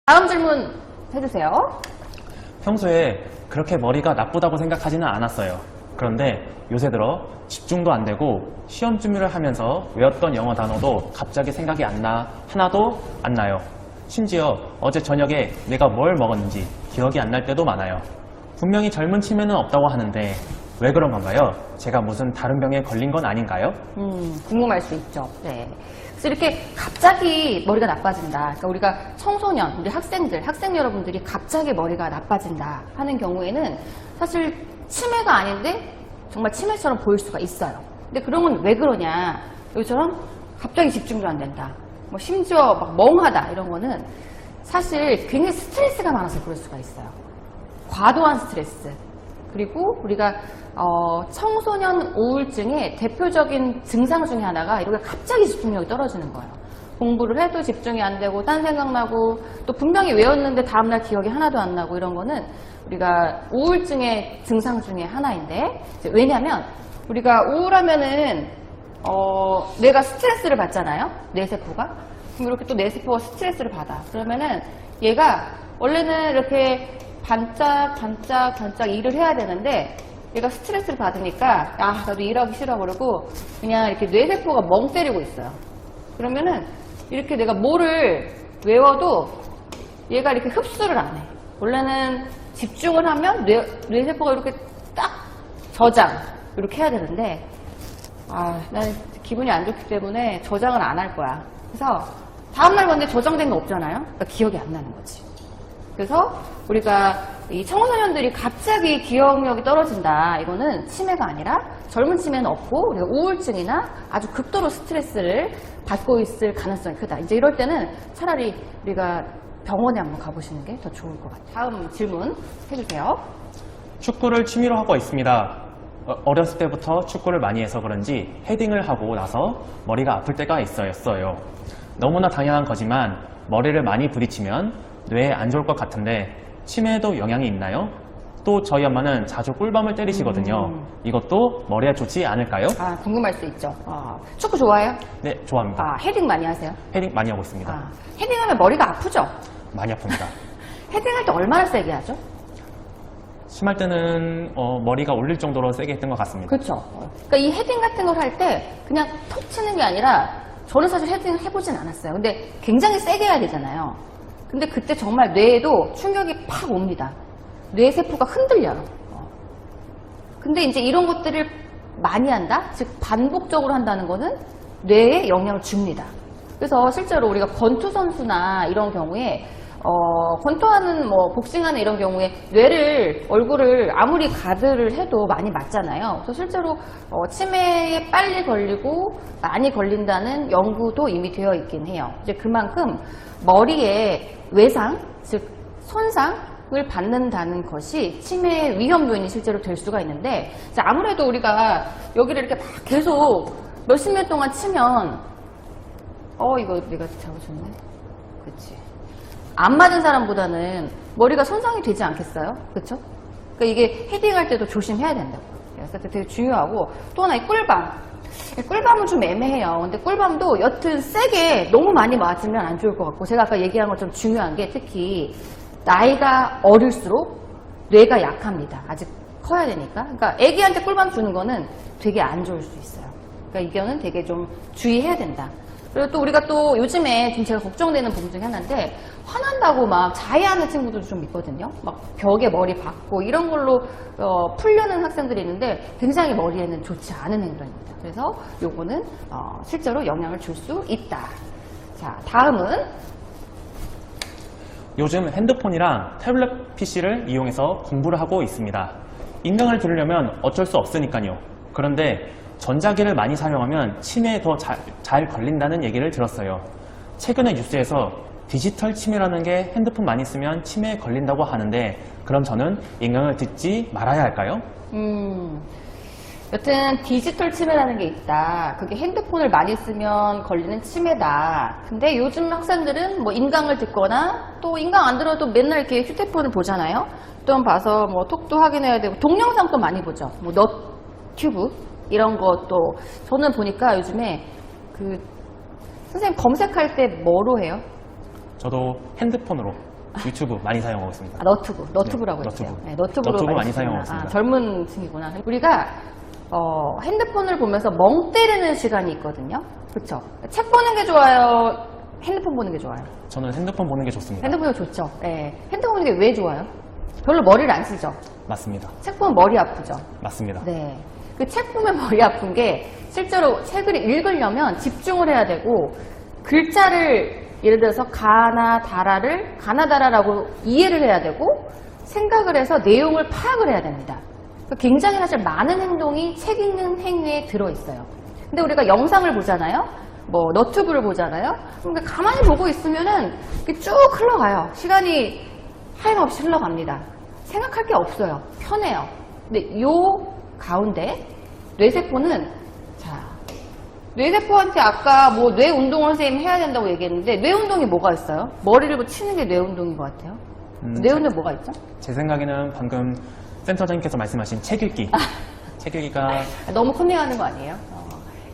다음 질문 해주세요. 평소에 그렇게 머리가 나쁘다고 생각하지는 않았어요. 그런데 요새 들어 집중도 안 되고 시험 준비를 하면서 외웠던 영어 단어도 갑자기 생각이 안 나, 하나도 안 나요. 심지어 어제 저녁에 내가 뭘 먹었는지 기억이 안 날 때도 많아요. 분명히 젊은 치매는 없다고 하는데 왜 그런 건가요? 제가 무슨 다른 병에 걸린 건 아닌가요? 궁금할 수 있죠. 네. 그래서 이렇게 갑자기 머리가 나빠진다. 그러니까 우리가 청소년, 우리 학생 여러분들이 갑자기 머리가 나빠진다 하는 경우에는 사실 치매가 아닌데 정말 치매처럼 보일 수가 있어요. 근데 그런 건 왜 그러냐? 여기처럼 갑자기 집중도 안 된다. 뭐 심지어 막 멍하다 이런 거는 사실 굉장히 스트레스가 많아서 그럴 수가 있어요. 과도한 스트레스. 그리고 우리가 청소년 우울증의 대표적인 증상 중에 하나가 이렇게 갑자기 집중력이 떨어지는 거예요. 공부를 해도 집중이 안 되고 딴 생각나고 또 분명히 외웠는데 다음날 기억이 하나도 안 나고 이런 거는 우리가 우울증의 증상 중에 하나인데, 왜냐하면 우리가 우울하면은 뇌가 스트레스를 받잖아요. 뇌세포가. 그럼 이렇게 또 뇌세포가 스트레스를 받아. 그러면은 얘가 원래는 이렇게 반짝 일을 해야 되는데 얘가 스트레스를 받으니까 나도 일하기 싫어 그러고 그냥 이렇게 뇌세포가 멍 때리고 있어요. 그러면은 이렇게 내가 뭐를 외워도 얘가 이렇게 흡수를 안 해. 원래는 집중을 하면 뇌세포가 이렇게 딱 저장 이렇게 해야 되는데 나는 기분이 안 좋기 때문에 저장을 안 할 거야. 그래서 다음날 봤는데 저장된 거 없잖아요. 그러니까 기억이 안 나는 거지. 그래서 우리가 이 청소년들이 갑자기 기억력이 떨어진다. 이거는 치매가 아니라 젊은 치매는 없고 우리가 우울증이나 아주 극도로 스트레스를 받고 있을 가능성이 크다. 이제 이럴 때는 차라리 우리가 병원에 한번 가보시는 게 더 좋을 것 같아요. 다음 질문 해주세요. 축구를 취미로 하고 있습니다. 어렸을 때부터 축구를 많이 해서 그런지 헤딩을 하고 나서 머리가 아플 때가 있어요. 너무나 당연한 거지만 머리를 많이 부딪히면 뇌에 안 좋을 것 같은데 치매에도 영향이 있나요? 또 저희 엄마는 자주 꿀밤을 때리시거든요. 이것도 머리에 좋지 않을까요? 궁금할 수 있죠. 축구 좋아해요? 네, 좋아합니다. 헤딩 많이 하세요? 헤딩 많이 하고 있습니다. 헤딩하면 머리가 아프죠? 많이 아픕니다. 헤딩할 때 얼마나 세게 하죠? 심할 때는 머리가 울릴 정도로 세게 했던 것 같습니다. 그렇죠. 그러니까 이 헤딩 같은 걸 할 때 그냥 톡 치는 게 아니라 저는 사실 헤딩을 해보진 않았어요. 근데 굉장히 세게 해야 되잖아요. 근데 그때 정말 뇌에도 충격이 팍 옵니다. 뇌세포가 흔들려요. 근데 이제 이런 것들을 많이 한다? 즉 반복적으로 한다는 거는 뇌에 영향을 줍니다. 그래서 실제로 우리가 권투 선수나 이런 경우에 권투하는 복싱하는 이런 경우에 뇌를 얼굴을 아무리 가드를 해도 많이 맞잖아요. 그래서 실제로 치매에 빨리 걸리고 많이 걸린다는 연구도 이미 되어 있긴 해요. 이제 그만큼 머리에 외상, 즉 손상을 받는다는 것이 치매의 위험 요인이 실제로 될 수가 있는데, 아무래도 우리가 여기를 이렇게 막 계속 몇십 년 동안 치면 이거 내가 잘못했네. 그치. 안 맞은 사람보다는 머리가 손상이 되지 않겠어요? 그쵸? 그러니까 이게 헤딩할 때도 조심해야 된다고. 그래서 되게 중요하고, 또 하나 이 꿀밤. 꿀밤은 좀 애매해요. 근데 꿀밤도 여튼 세게 너무 많이 맞으면 안 좋을 것 같고, 제가 아까 얘기한 것처럼 중요한 게 특히 나이가 어릴수록 뇌가 약합니다. 아직 커야 되니까. 그러니까 애기한테 꿀밤 주는 거는 되게 안 좋을 수 있어요. 그러니까 이거는 되게 좀 주의해야 된다. 그리고 또 우리가 또 요즘에 좀 제가 걱정되는 부분 중에 하나인데, 화난다고 막 자해하는 친구들도 좀 있거든요. 막 벽에 머리 박고 이런 걸로 풀려는 학생들이 있는데 굉장히 머리에는 좋지 않은 행동입니다. 그래서 요거는 실제로 영향을 줄 수 있다. 자, 다음은 요즘 핸드폰이랑 태블릿 PC를 이용해서 공부를 하고 있습니다. 인강을 들으려면 어쩔 수 없으니까요. 그런데 전자기를 많이 사용하면 치매에 더 잘 걸린다는 얘기를 들었어요. 최근에 뉴스에서 디지털 치매라는 게 핸드폰 많이 쓰면 치매에 걸린다고 하는데, 그럼 저는 인강을 듣지 말아야 할까요? 여튼 디지털 치매라는 게 있다. 그게 핸드폰을 많이 쓰면 걸리는 치매다. 근데 요즘 학생들은 인강을 듣거나 또 인강 안 들어도 맨날 이렇게 휴대폰을 보잖아요. 또 봐서 톡도 확인해야 되고 동영상도 많이 보죠. 너튜브 이런 것도 저는 보니까 요즘에 그 선생님 검색할 때 뭐로 해요? 저도 핸드폰으로 유튜브 많이 사용하고 있습니다. 아, 너튜브라고 네, 했어요. 너튜브. 네, 너튜브로 너튜브 많이 쓰시구나. 사용하고 있습니다. 젊은 층이구나. 우리가 핸드폰을 보면서 멍 때리는 시간이 있거든요. 그렇죠? 책 보는 게 좋아요? 핸드폰 보는 게 좋아요? 저는 핸드폰 보는 게 좋습니다. 핸드폰이 좋죠. 네. 핸드폰 보는 게 왜 좋아요? 별로 머리를 안 쓰죠. 맞습니다. 책 보면 머리 아프죠. 맞습니다. 네. 그 책 보면 머리 아픈 게 실제로 책을 읽으려면 집중을 해야 되고 글자를 예를 들어서 가나다라라고 이해를 해야 되고 생각을 해서 내용을 파악을 해야 됩니다. 굉장히 사실 많은 행동이 책 읽는 행위에 들어있어요. 근데 우리가 영상을 보잖아요. 뭐 너튜브를 보잖아요. 그러니까 가만히 보고 있으면은 쭉 흘러가요. 시간이 하염없이 흘러갑니다. 생각할 게 없어요. 편해요. 근데 요 가운데 뇌세포는 뇌세포한테 아까 뭐 뇌 운동을 선생님 해야 된다고 얘기했는데 뇌 운동이 뭐가 있어요? 머리를 뭐 치는 게 뇌 운동인 것 같아요. 뇌 운동 뭐가 있죠? 제 생각에는 방금 센터장님께서 말씀하신 책 읽기. 책 읽기가 너무 컨닝하는 거 아니에요?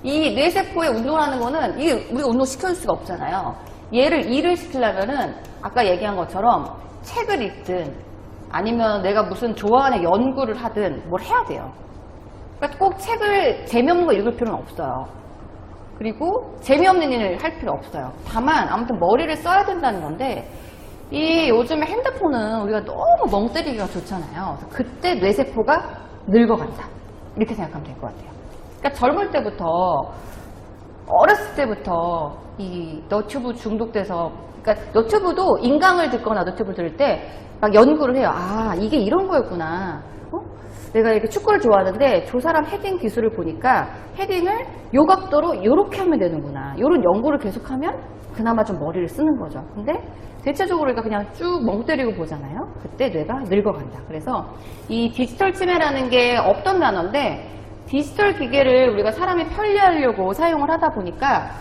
이 뇌세포에 운동을 하는 거는 우리가 운동 시켜줄 수가 없잖아요. 얘를 일을 시키려면은 아까 얘기한 것처럼 책을 읽든 아니면 내가 무슨 좋아하는 연구를 하든 뭘 해야 돼요. 그러니까 꼭 책을 재미없는 거 읽을 필요는 없어요. 그리고 재미없는 일을 할 필요 없어요. 다만 아무튼 머리를 써야 된다는 건데 이 요즘에 핸드폰은 우리가 너무 멍 때리기가 좋잖아요. 그래서 그때 뇌세포가 늙어간다. 이렇게 생각하면 될 것 같아요. 그러니까 젊을 때부터 어렸을 때부터 이 너튜브 중독돼서 그러니까 너튜브도 인강을 듣거나 너튜브 들을 때 막 연구를 해요. 아 이게 이런 거였구나. 내가 이렇게 축구를 좋아하는데 저 사람 헤딩 기술을 보니까 헤딩을 요 각도로 요렇게 하면 되는구나. 요런 연구를 계속하면 그나마 좀 머리를 쓰는 거죠. 근데 대체적으로 우리가 그냥 쭉 멍 때리고 보잖아요. 그때 뇌가 늙어간다. 그래서 이 디지털 치매라는 게 없던 단어인데 디지털 기계를 우리가 사람이 편리하려고 사용을 하다 보니까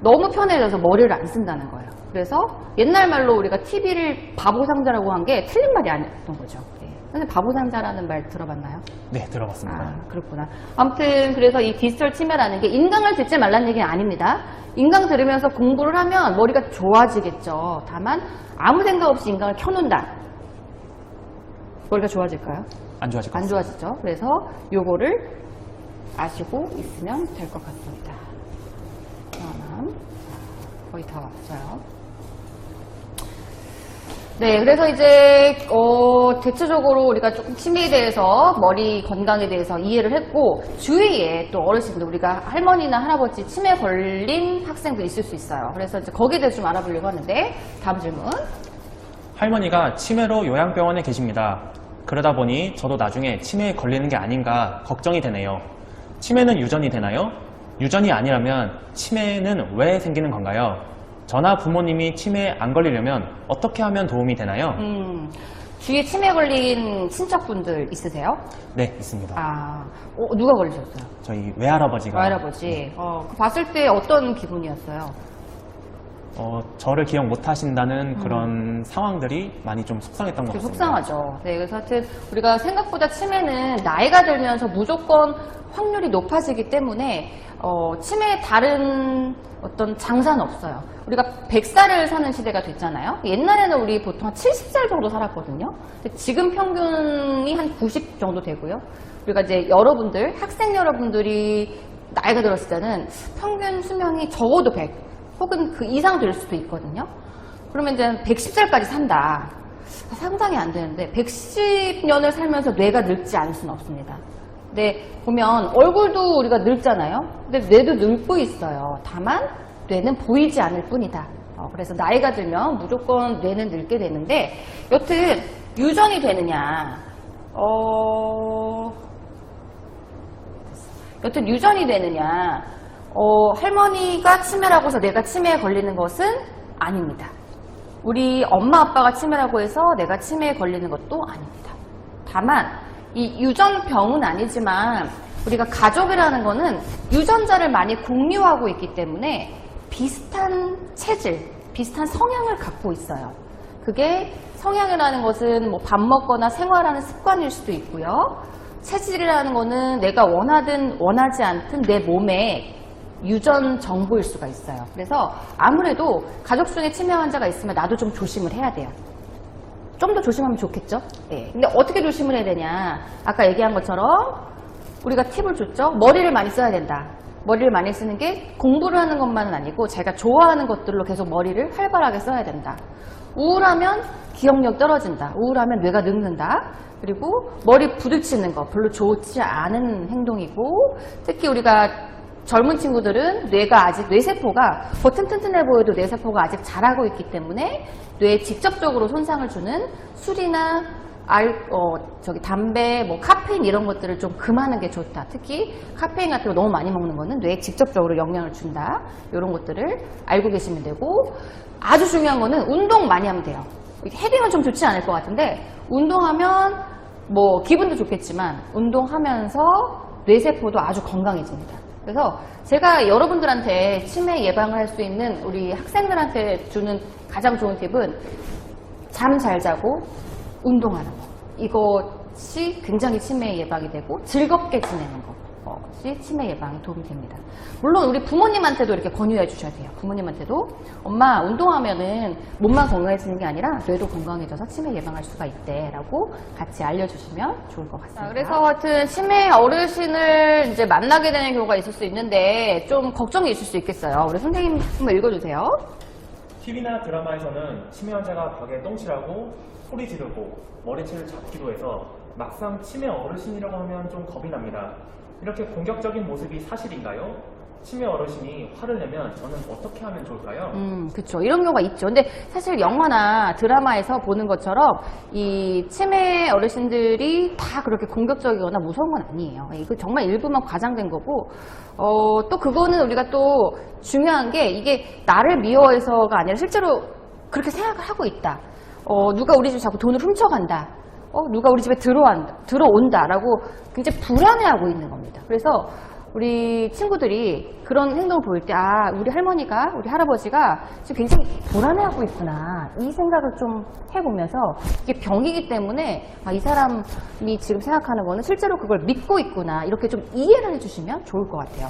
너무 편해져서 머리를 안 쓴다는 거예요. 그래서 옛날 말로 우리가 TV를 바보 상자라고 한 게 틀린 말이 아니었던 거죠. 선생님 바보 상자라는 말 들어봤나요? 네, 들어봤습니다. 아, 그렇구나. 아무튼 그래서 이 디지털 치매라는 게 인강을 듣지 말라는 얘기는 아닙니다. 인강 들으면서 공부를 하면 머리가 좋아지겠죠. 다만 아무 생각 없이 인강을 켜놓는다. 머리가 좋아질까요? 안 좋아질 것 안 같습니다. 좋아지죠. 그래서 요거를 아시고 있으면 될 것 같습니다. 하나, 거의 다 왔어요. 네, 그래서 이제 대체적으로 우리가 조금 치매에 대해서 머리 건강에 대해서 이해를 했고 주위에 또 어르신들 우리가 할머니나 할아버지 치매 걸린 학생들 있을 수 있어요. 그래서 이제 거기에 대해서 좀 알아보려고 하는데 다음 질문. 할머니가 치매로 요양병원에 계십니다. 그러다 보니 저도 나중에 치매에 걸리는 게 아닌가 걱정이 되네요. 치매는 유전이 되나요? 유전이 아니라면 치매는 왜 생기는 건가요? 저나 부모님이 치매에 안 걸리려면 어떻게 하면 도움이 되나요? 주위에 치매 걸린 친척분들 있으세요? 네, 있습니다. 아, 누가 걸리셨어요? 저희 외할아버지가 할아버지. 봤을 때 어떤 기분이었어요? 저를 기억 못 하신다는 그런 상황들이 많이 좀 속상했던 것 되게 같습니다. 속상하죠. 네, 그래서 하여튼 우리가 생각보다 치매는 나이가 들면서 무조건 확률이 높아지기 때문에 치매의 다른 어떤 장사는 없어요. 우리가 100살을 사는 시대가 됐잖아요. 옛날에는 우리 보통 한 70살 정도 살았거든요. 근데 지금 평균이 한 90 정도 되고요. 우리가 이제 여러분들, 학생 여러분들이 나이가 들었을 때는 평균 수명이 적어도 100 혹은 그 이상 될 수도 있거든요. 그러면 이제 110살까지 산다. 상상이 안 되는데 110년을 살면서 뇌가 늙지 않을 수는 없습니다. 근데 보면 얼굴도 우리가 늙잖아요. 근데 뇌도 늙고 있어요. 다만 뇌는 보이지 않을 뿐이다. 그래서 나이가 들면 무조건 뇌는 늙게 되는데 여튼 유전이 되느냐 여튼 유전이 되느냐 할머니가 치매라고 해서 내가 치매에 걸리는 것은 아닙니다. 우리 엄마 아빠가 치매라고 해서 내가 치매에 걸리는 것도 아닙니다. 다만 이 유전병은 아니지만 우리가 가족이라는 거는 유전자를 많이 공유하고 있기 때문에 비슷한 체질, 비슷한 성향을 갖고 있어요. 그게 성향이라는 것은 뭐 밥 먹거나 생활하는 습관일 수도 있고요. 체질이라는 거는 내가 원하든 원하지 않든 내 몸에 유전 정보일 수가 있어요. 그래서 아무래도 가족 중에 치매 환자가 있으면 나도 좀 조심을 해야 돼요. 좀 더 조심하면 좋겠죠? 예. 근데 어떻게 조심을 해야 되냐? 아까 얘기한 것처럼 우리가 팁을 줬죠? 머리를 많이 써야 된다. 머리를 많이 쓰는 게 공부를 하는 것만은 아니고 자기가 좋아하는 것들로 계속 머리를 활발하게 써야 된다. 우울하면 기억력 떨어진다. 우울하면 뇌가 늙는다. 그리고 머리 부딪히는 거 별로 좋지 않은 행동이고, 특히 우리가 젊은 친구들은 뇌가 아직 뇌세포가 겉은 튼튼해 보여도 뇌세포가 아직 자라고 있기 때문에 뇌에 직접적으로 손상을 주는 술이나 담배, 뭐 카페인 이런 것들을 좀 금하는 게 좋다. 특히 카페인 같은 거 너무 많이 먹는 거는 뇌에 직접적으로 영향을 준다. 이런 것들을 알고 계시면 되고, 아주 중요한 거는 운동 많이 하면 돼요. 헤딩은 좀 좋지 않을 것 같은데 운동하면 뭐 기분도 좋겠지만 운동하면서 뇌세포도 아주 건강해집니다. 그래서 제가 여러분들한테 치매 예방을 할 수 있는 우리 학생들한테 주는 가장 좋은 팁은 잠 잘 자고 운동하는 거. 이것이 굉장히 치매 예방이 되고 즐겁게 지내는 것이 치매 예방에 도움이 됩니다. 물론 우리 부모님한테도 이렇게 권유해 주셔야 돼요. 부모님한테도 엄마 운동하면은 몸만 건강해지는 게 아니라 뇌도 건강해져서 치매 예방할 수가 있대 라고 같이 알려주시면 좋을 것 같습니다. 그래서 하여튼 치매 어르신을 이제 만나게 되는 경우가 있을 수 있는데 좀 걱정이 있을 수 있겠어요. 우리 선생님 한번 읽어주세요. TV나 드라마에서는 치매 환자가 벽에 똥칠하고 소리 지르고 머리채를 잡기도 해서 막상 치매 어르신이라고 하면 좀 겁이 납니다. 이렇게 공격적인 모습이 사실인가요? 치매 어르신이 화를 내면 저는 어떻게 하면 좋을까요? 그렇죠. 이런 경우가 있죠. 근데 사실 영화나 드라마에서 보는 것처럼 이 치매 어르신들이 다 그렇게 공격적이거나 무서운 건 아니에요. 이거 정말 일부만 과장된 거고, 또 그거는 우리가 또 중요한 게 이게 나를 미워해서가 아니라 실제로 그렇게 생각을 하고 있다. 누가 우리 집 자꾸 돈을 훔쳐간다. 누가 우리 집에 들어온다라고 굉장히 불안해하고 있는 겁니다. 그래서 우리 친구들이 그런 행동을 보일 때, 우리 할머니가, 우리 할아버지가 지금 굉장히 불안해하고 있구나. 이 생각을 좀 해보면서 이게 병이기 때문에 이 사람이 지금 생각하는 거는 실제로 그걸 믿고 있구나. 이렇게 좀 이해를 해주시면 좋을 것 같아요.